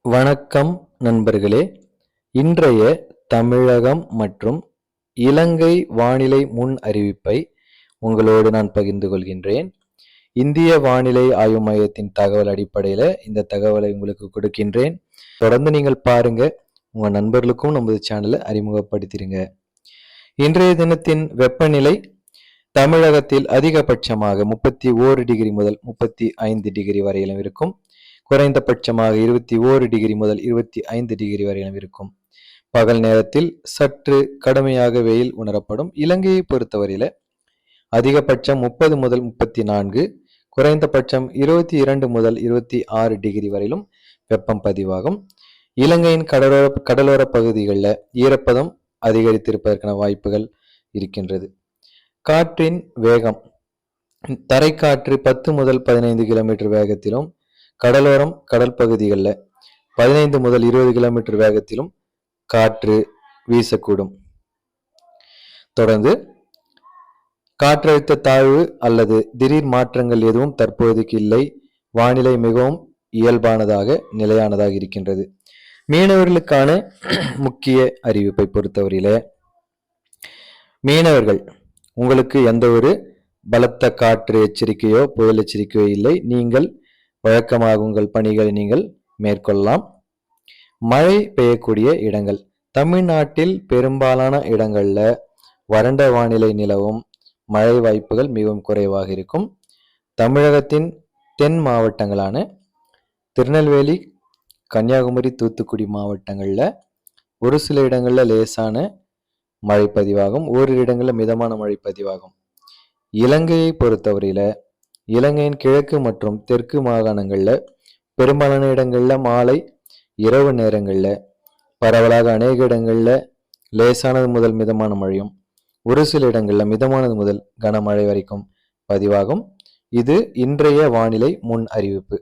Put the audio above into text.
வணக்கம் நண்பர்களே. இன்றைய தமிழகம் மற்றும் இலங்கை வானிலை முன் அறிவிப்பை உங்களோடு நான் பகிர்ந்து கொள்கின்றேன். இந்திய வானிலை ஆய்வு மையத்தின் தகவல் அடிப்படையில் இந்த தகவலை உங்களுக்கு கொடுக்கின்றேன். தொடர்ந்து நீங்கள் பாருங்க, உங்க நண்பர்களுக்கும் நமது சேனலை அறிமுகப்படுத்திடுங்க. இன்றைய தினத்தின் வெப்பநிலை தமிழகத்தில் அதிகபட்சமாக 31 டிகிரி முதல் 35 டிகிரி வரையிலும் இருக்கும். குறைந்தபட்சமாக 21 டிகிரி முதல் 25 டிகிரி வரையிலும் இருக்கும். பகல் நேரத்தில் சற்று கடுமையாக வெயில் உணரப்படும். இலங்கையை பொறுத்தவரையில அதிகபட்சம் 30 முதல் 34, குறைந்தபட்சம் 22 முதல் 26 டிகிரி வரையிலும் வெப்பம் பதிவாகும். இலங்கையின் கடலோர பகுதிகளில் ஈரப்பதம் அதிகரித்திருப்பதற்கான வாய்ப்புகள் இருக்கின்றது. காற்றின் வேகம் தரைக்காற்று 10 முதல் 15 கிலோமீட்டர் வேகத்திலும், கடலோரம் கடல் பகுதிகளில் 15 முதல் 20 கிலோமீட்டர் வேகத்திலும் காற்று வீசக்கூடும். தொடர்ந்து காற்றழுத்த தாழ்வு அல்லது திடீர் மாற்றங்கள் எதுவும் தற்போதைக்கு இல்லை. வானிலை மிகவும் இயல்பானதாக நிலையானதாக இருக்கின்றது. மீனவர்களுக்கான முக்கிய அறிவிப்பை பொறுத்தவரையில, மீனவர்கள் உங்களுக்கு எந்த ஒரு பலத்த காற்று எச்சரிக்கையோ புயல் எச்சரிக்கையோ இல்லை. நீங்கள் வழக்கமாக உங்கள் பணிகளை நீங்கள் மேற்கொள்ளலாம். மழை பெய்யக்கூடிய இடங்கள் தமிழ்நாட்டில் பெரும்பாலான இடங்கள்ல வறண்ட வானிலை நிலவும். மழை வாய்ப்புகள் மிகவும் குறைவாக இருக்கும். தமிழகத்தின் தென் மாவட்டங்களான திருநெல்வேலி, கன்னியாகுமரி, தூத்துக்குடி மாவட்டங்கள்ல ஒரு சில இடங்கள்ல லேசான மழை பதிவாகும். ஓரிரு இடங்களில் மிதமான மழை பதிவாகும். இலங்கையை பொறுத்தவரையில இலங்கையின் கிழக்கு மற்றும் தெற்கு மாகாணங்கள்ல பெரும்பாலான இடங்கள்ல மாலை இரவு நேரங்கள்ல பரவலாக அநேக இடங்கள்ல லேசானது முதல் மிதமான மழையும், ஒரு சில இடங்கள்ல மிதமானது முதல் கனமழை வரைக்கும் பதிவாகும். இது இன்றைய வானிலை முன் அறிவிப்பு.